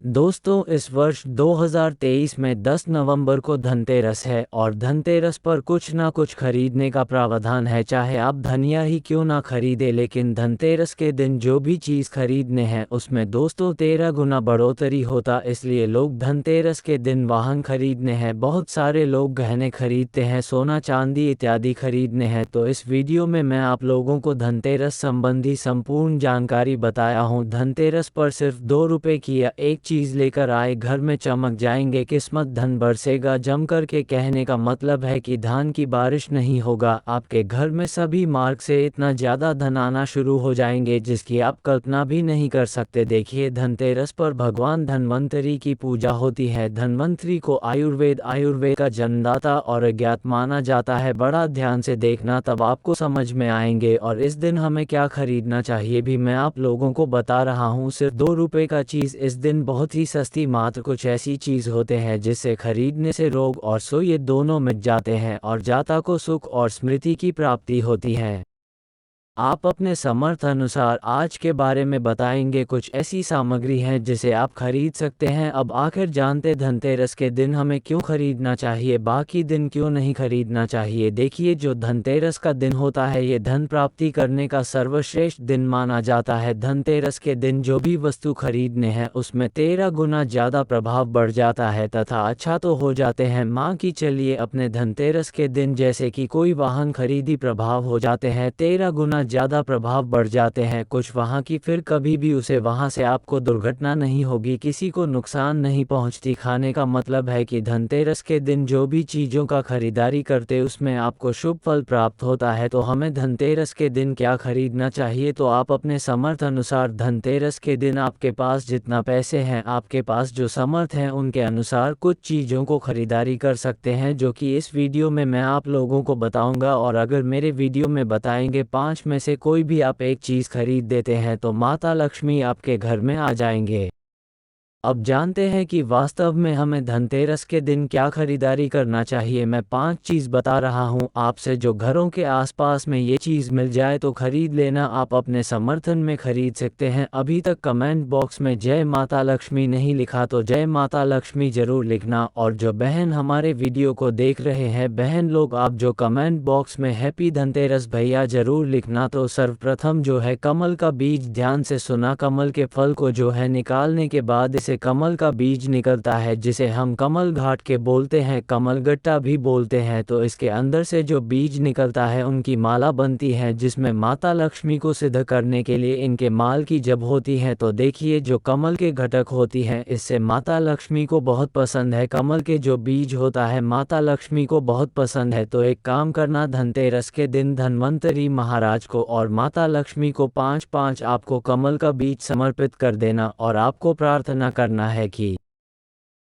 दोस्तों, इस वर्ष 2023 में 10 नवंबर को धनतेरस है और धनतेरस पर कुछ ना कुछ खरीदने का प्रावधान है। चाहे आप धनिया ही क्यों ना खरीदे, लेकिन धनतेरस के दिन जो भी चीज़ खरीदने हैं उसमें दोस्तों 13 गुना बढ़ोतरी होता। इसलिए लोग धनतेरस के दिन वाहन खरीदने हैं, बहुत सारे लोग गहने खरीदते हैं, सोना चांदी इत्यादि खरीदने हैं। तो इस वीडियो में मैं आप लोगों को धनतेरस संबंधी संपूर्ण जानकारी बताया हूँ। धनतेरस पर सिर्फ 2 रुपये की या एक चीज़ लेकर आए, घर में चमक जाएंगे, किस्मत धन बरसेगा जमकर के। कहने का मतलब है कि धान की बारिश नहीं होगा, आपके घर में सभी मार्ग से इतना ज़्यादा धन आना शुरू हो जाएंगे जिसकी आप कल्पना भी नहीं कर सकते। देखिए, धनतेरस पर भगवान धन्वंतरी की पूजा होती है। धन्वंतरी को आयुर्वेद का जन्मदाता और अज्ञात माना जाता है। बड़ा ध्यान से देखना, तब आपको समझ में आएंगे। और इस दिन हमें क्या खरीदना चाहिए भी मैं आप लोगों को बता रहा हूँ। सिर्फ 2 रुपये का चीज़ इस दिन बहुत ही सस्ती, मात्र कुछ ऐसी चीज़ होते हैं जिसे खरीदने से रोग और सो ये दोनों मिट जाते हैं और जाता को सुख और स्मृति की प्राप्ति होती है। आप अपने समर्थ अनुसार आज के बारे में बताएंगे। कुछ ऐसी सामग्री है जिसे आप खरीद सकते हैं। अब आखिर जानते धनतेरस के दिन हमें क्यों खरीदना चाहिए, बाकी दिन क्यों नहीं खरीदना चाहिए। देखिए, जो धनतेरस का दिन होता है ये धन प्राप्ति करने का सर्वश्रेष्ठ दिन माना जाता है। धनतेरस के दिन जो भी वस्तु खरीदने हैं उसमें 13 गुना ज़्यादा प्रभाव बढ़ जाता है तथा अच्छा तो हो जाते हैं। माँ की चलिए, अपने धनतेरस के दिन जैसे कि कोई वाहन खरीदी प्रभाव हो जाते हैं, 13 गुना ज़्यादा प्रभाव बढ़ जाते हैं। कुछ वहाँ की फिर कभी भी उसे वहाँ से आपको दुर्घटना नहीं होगी, किसी को नुकसान नहीं पहुँचती। खाने का मतलब है कि धनतेरस के दिन जो भी चीज़ों का खरीदारी करते उसमें आपको शुभ फल प्राप्त होता है। तो हमें धनतेरस के दिन क्या खरीदना चाहिए, तो आप अपने समर्थ अनुसार धनतेरस के दिन आपके पास जितना पैसे हैं, आपके पास जो समर्थ हैं उनके अनुसार कुछ चीज़ों को खरीदारी कर सकते हैं, जो कि इस वीडियो में मैं आप लोगों को बताऊंगा। और अगर मेरे वीडियो में बताएंगे 5 में से कोई भी आप एक चीज़ खरीद देते हैं तो माता लक्ष्मी आपके घर में आ जाएंगे। अब जानते हैं कि वास्तव में हमें धनतेरस के दिन क्या खरीदारी करना चाहिए। मैं 5 चीज़ बता रहा हूं आपसे, जो घरों के आसपास में ये चीज़ मिल जाए तो खरीद लेना। आप अपने समर्थन में खरीद सकते हैं। अभी तक कमेंट बॉक्स में जय माता लक्ष्मी नहीं लिखा तो जय माता लक्ष्मी ज़रूर लिखना। और जो बहन हमारे वीडियो को देख रहे हैं, बहन लोग, आप जो कमेंट बॉक्स में हैप्पी धनतेरस भैया ज़रूर लिखना। तो सर्वप्रथम जो है कमल का बीज, ध्यान से सुना, कमल के फल को जो है निकालने के बाद इसे कमल का बीज निकलता है जिसे हम कमल घाट के बोलते हैं, कमल गट्टा भी बोलते हैं। तो इसके अंदर से जो बीज निकलता है उनकी माला बनती है, जिसमें माता लक्ष्मी को सिद्ध करने के लिए इनके माल की जब होती है। तो देखिए, जो कमल के घटक होती हैं इससे माता लक्ष्मी को बहुत पसंद है। कमल के जो बीज होता है माता लक्ष्मी को बहुत पसंद है। तो एक काम करना, धनतेरस के दिन धन्वंतरी महाराज को और माता लक्ष्मी को 5-5 आपको कमल का बीज समर्पित कर देना और आपको प्रार्थना करना है कि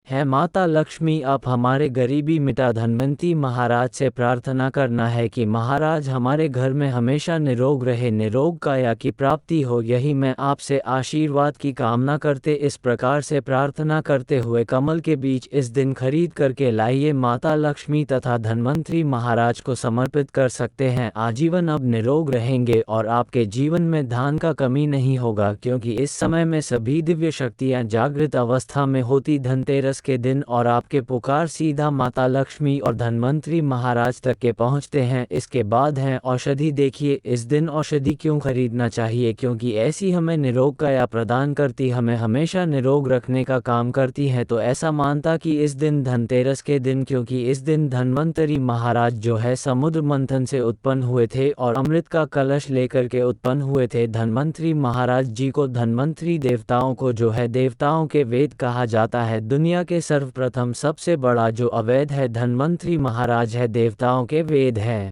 है माता लक्ष्मी, आप हमारे गरीबी मिटा। धन्वंतरी महाराज से प्रार्थना करना है कि महाराज हमारे घर में हमेशा निरोग रहे, निरोग काया की प्राप्ति हो, यही मैं आपसे आशीर्वाद की कामना करते। इस प्रकार से प्रार्थना करते हुए कमल के बीज इस दिन खरीद करके लाइए, माता लक्ष्मी तथा धन्वंतरी महाराज को समर्पित कर सकते हैं। आजीवन अब निरोग रहेंगे और आपके जीवन में धन का कमी नहीं होगा, क्योंकि इस समय में सभी दिव्य शक्तियाँ जागृत अवस्था में होती धनतेरस के दिन, और आपके पुकार सीधा माता लक्ष्मी और धन्वंतरी महाराज तक के पहुंचते हैं। इसके बाद है औषधि। देखिए, इस दिन औषधि क्यों खरीदना चाहिए, क्योंकि ऐसी हमें निरोग काया प्रदान करती, हमें हमेशा निरोग रखने का काम करती है। तो ऐसा मानता कि इस दिन धनतेरस के दिन, क्योंकि इस दिन धन्वंतरी महाराज जो है समुद्र मंथन से उत्पन्न हुए थे और अमृत का कलश लेकर के उत्पन्न हुए थे। धन्वंतरी महाराज जी को, धन्वंतरी देवताओं को जो है देवताओं के वेद कहा जाता है। दुनिया के सर्वप्रथम सबसे बड़ा जो अवेद है धन्वंतरी महाराज है, देवताओं के वेद है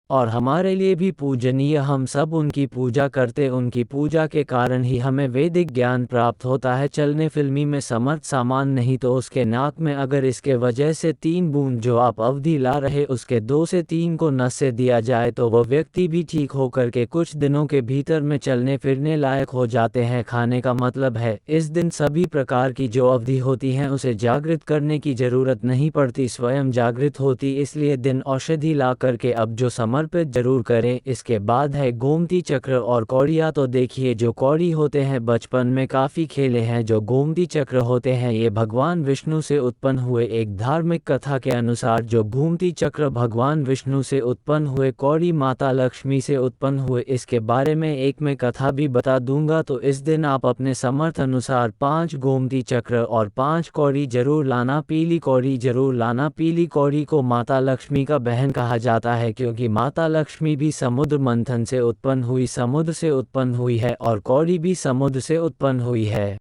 और हमारे लिए भी पूजनीय। हम सब उनकी पूजा करते, उनकी पूजा के कारण ही हमें वैदिक ज्ञान प्राप्त होता है। चलने फिल्मी में समर्थ सामान नहीं तो उसके नाक में अगर इसके वजह से 3 बूंद जो आप अवधि ला रहे उसके 2 से 3 को नस से दिया जाए तो वह व्यक्ति भी ठीक होकर के कुछ दिनों के भीतर में चलने फिरने लायक हो जाते हैं। खाने का मतलब है इस दिन सभी प्रकार की जो अवधि होती हैं उसे जागृत करने की जरूरत नहीं पड़ती, स्वयं जागृत होती। इसलिए दिन औषधि ला करके अब जो समर्पित जरूर करें। इसके बाद है गोमती चक्र और कौड़ियाँ। तो देखिए, जो कौड़ी होते हैं बचपन में काफ़ी खेले हैं। जो गोमती चक्र होते हैं ये भगवान विष्णु से उत्पन्न हुए। एक धार्मिक कथा के अनुसार जो गोमती चक्र भगवान विष्णु से उत्पन्न हुए, कौड़ी माता लक्ष्मी से उत्पन्न हुए। इसके बारे में एक मैं कथा भी बता दूंगा। तो इस दिन आप अपने समर्थ अनुसार 5 गोमती चक्र और 5 कौड़ी जरूर लाना। पीली कौड़ी जरूर लाना। पीली कौड़ी को माता लक्ष्मी का बहन कहा जाता है, क्योंकि माता लक्ष्मी भी समुद्र मंथन से उत्पन्न हुई, समुद्र से उत्पन्न हुई है, और कौड़ी भी समुद्र से उत्पन्न हुई है।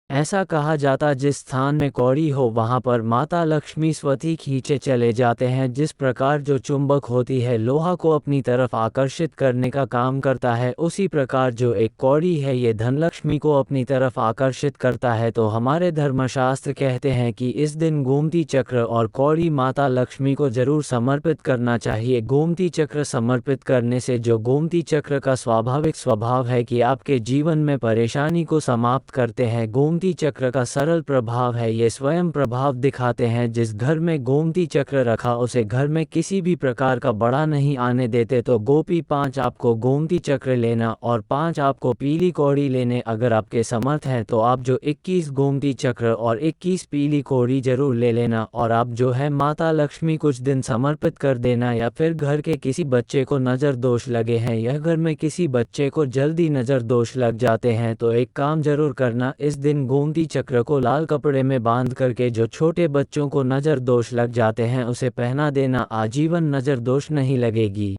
ऐसा कहा जाता जिस स्थान में कौड़ी हो वहाँ पर माता लक्ष्मी स्वतः खींचे चले जाते हैं। जिस प्रकार जो चुंबक होती है लोहा को अपनी तरफ आकर्षित करने का काम करता है, उसी प्रकार जो एक कौड़ी है ये धनलक्ष्मी को अपनी तरफ आकर्षित करता है। तो हमारे धर्मशास्त्र कहते हैं कि इस दिन गोमती चक्र और कौड़ी माता लक्ष्मी को जरूर समर्पित करना चाहिए। गोमती चक्र समर्पित करने से जो गोमती चक्र का स्वाभाविक स्वभाव है कि आपके जीवन में परेशानी को समाप्त करते हैं। गोमती चक्र का सरल प्रभाव है, ये स्वयं प्रभाव दिखाते हैं। जिस घर में गोमती चक्र रखा उसे घर में किसी भी प्रकार का बड़ा नहीं आने देते। तो गोपी 5 आपको गोमती चक्र लेना और 5 आपको पीली कौड़ी लेने। अगर आपके समर्थ हैं तो आप जो 21 गोमती चक्र और 21 पीली कौड़ी जरूर ले लेना, और आप जो है माता लक्ष्मी कुछ दिन समर्पित कर देना। या फिर घर के किसी बच्चे को नज़र दोष लगे हैं या घर में किसी बच्चे को जल्दी नज़र दोष लग जाते हैं तो एक काम जरूर करना, इस दिन गोमती चक्र को लाल कपड़े में बांध करके जो छोटे बच्चों को नज़र दोष लग जाते हैं उसे पहना देना। आजीवन नज़र दोष नहीं लगेगी।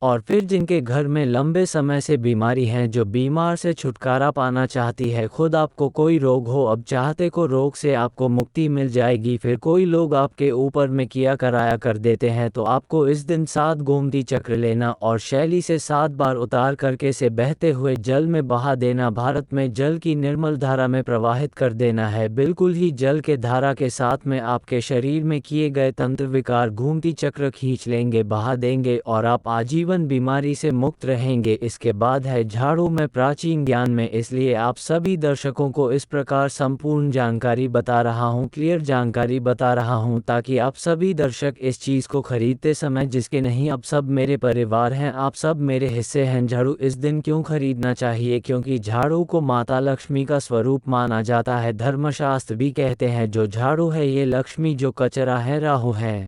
और फिर जिनके घर में लंबे समय से बीमारी है, जो बीमार से छुटकारा पाना चाहती है, खुद आपको कोई रोग हो, अब चाहते को रोग से आपको मुक्ति मिल जाएगी। फिर कोई लोग आपके ऊपर में किया कराया कर देते हैं तो आपको इस दिन 7 गोमती चक्र लेना और शैली से 7 बार उतार करके से बहते हुए जल में बहा देना। भारत में जल की निर्मल धारा में प्रवाहित कर देना है। बिल्कुल ही जल के धारा के साथ में आपके शरीर में किए गए तंत्र विकार गोमती चक्र खींच लेंगे, बहा देंगे और आप आजीवन बीमारी से मुक्त रहेंगे। इसके बाद है झाड़ू में प्राचीन ज्ञान में, इसलिए आप सभी दर्शकों को इस प्रकार संपूर्ण जानकारी बता रहा हूं, क्लियर जानकारी बता रहा हूं, ताकि आप सभी दर्शक इस चीज़ को खरीदते समय, जिसके नहीं आप सब मेरे परिवार हैं, आप सब मेरे हिस्से हैं। झाड़ू इस दिन क्यों खरीदना चाहिए? क्योंकि झाड़ू को माता लक्ष्मी का स्वरूप माना जाता है। धर्मशास्त्र भी कहते हैं जो झाड़ू है ये लक्ष्मी, जो कचरा है राहु है।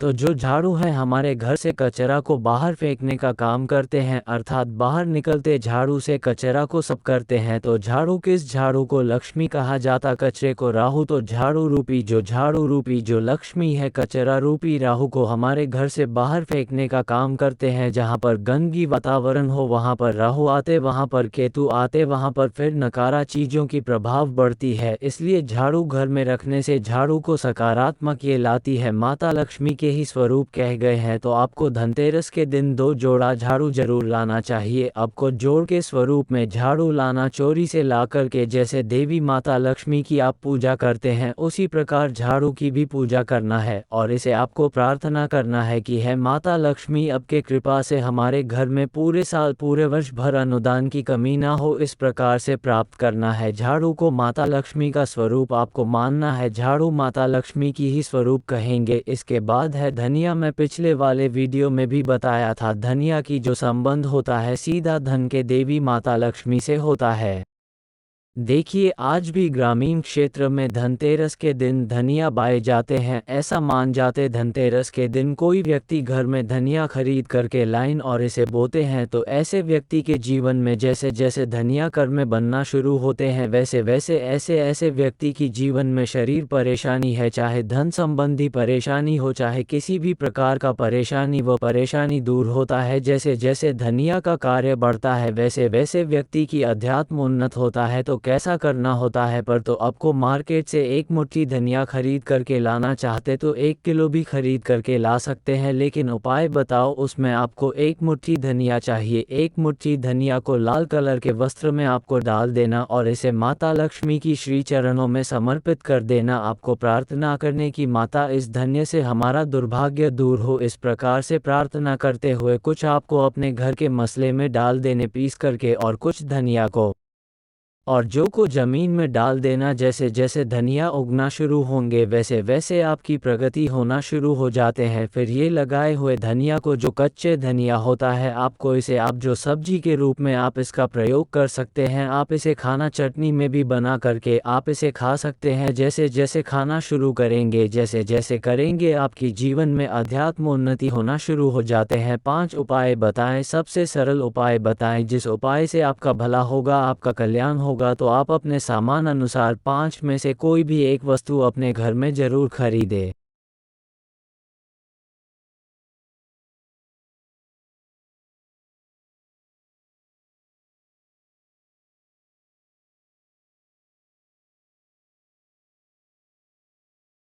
तो जो झाड़ू है हमारे घर से कचरा को बाहर फेंकने का काम करते हैं, अर्थात बाहर निकलते झाड़ू से कचरा को सब करते हैं। तो झाड़ू, किस झाड़ू को लक्ष्मी कहा जाता, कचरे को राहु। तो झाड़ू रूपी जो लक्ष्मी है, कचरा रूपी राहु को हमारे घर से बाहर फेंकने का काम करते हैं। जहाँ पर गंदगी वातावरण हो वहाँ पर राहु आते, वहाँ पर केतु आते, वहाँ पर फिर नकारा चीज़ों की प्रभाव बढ़ती है। इसलिए झाड़ू घर में रखने से झाड़ू को सकारात्मक ये लाती है। माता लक्ष्मी के ही स्वरूप कह गए हैं। तो आपको धनतेरस के दिन 2 जोड़ा झाड़ू जरूर लाना चाहिए। आपको जोड़ के स्वरूप में झाड़ू लाना, चोरी से ला करके। जैसे देवी माता लक्ष्मी की आप पूजा करते हैं उसी प्रकार झाड़ू की भी पूजा करना है और इसे आपको प्रार्थना करना है कि है माता लक्ष्मी आपके कृपा से हमारे घर में पूरे साल पूरे वर्ष भर अनुदान की कमी ना हो, इस प्रकार से प्राप्त करना है। झाड़ू को माता लक्ष्मी का स्वरूप आपको मानना है, झाड़ू माता लक्ष्मी की ही स्वरूप कहेंगे। इसके बाद है धनिया। मैं पिछले वाले वीडियो में भी बताया था, धनिया की जो संबंध होता है सीधा धन के देवी माता लक्ष्मी से होता है। देखिए, आज भी ग्रामीण क्षेत्र में धनतेरस के दिन धनिया बाए जाते हैं। ऐसा मान जाते धनतेरस के दिन कोई व्यक्ति घर में धनिया खरीद करके लाइन और इसे बोते हैं तो ऐसे व्यक्ति के जीवन में जैसे जैसे धनिया कर में बनना शुरू होते हैं वैसे वैसे ऐसे व्यक्ति की जीवन में शरीर परेशानी है, चाहे धन संबंधी परेशानी हो, चाहे किसी भी प्रकार का परेशानी, वो परेशानी दूर होता है। जैसे जैसे धनिया का कार्य बढ़ता है वैसे वैसे व्यक्ति की अध्यात्म उन्नत होता है। तो कैसा करना होता है? पर तो आपको मार्केट से 1 मुट्ठी धनिया खरीद करके लाना चाहते तो 1 किलो भी खरीद करके ला सकते हैं, लेकिन उपाय बताओ। उसमें आपको 1 मुट्ठी धनिया चाहिए। 1 मुट्ठी धनिया को लाल कलर के वस्त्र में आपको डाल देना और इसे माता लक्ष्मी की श्री चरणों में समर्पित कर देना। आपको प्रार्थना करने की, माता इस धन्य से हमारा दुर्भाग्य दूर हो। इस प्रकार से प्रार्थना करते हुए कुछ आपको अपने घर के मसले में डाल देने पीस करके, और कुछ धनिया को और जो को ज़मीन में डाल देना। जैसे जैसे धनिया उगना शुरू होंगे वैसे वैसे आपकी प्रगति होना शुरू हो जाते हैं। फिर ये लगाए हुए धनिया को, जो कच्चे धनिया होता है, आपको इसे आप जो सब्जी के रूप में आप इसका प्रयोग कर सकते हैं। आप इसे खाना चटनी में भी बना करके आप इसे खा सकते हैं। जैसे जैसे खाना शुरू करेंगे, जैसे जैसे करेंगे, आपकी जीवन में अध्यात्म उन्नति होना शुरू हो जाते हैं। 5 उपाय बताएं, सबसे सरल उपाय बताएं जिस उपाय से आपका भला होगा, आपका कल्याण होगा। तो आप अपने सामान अनुसार 5 में से कोई भी एक वस्तु अपने घर में ज़रूर खरीदें।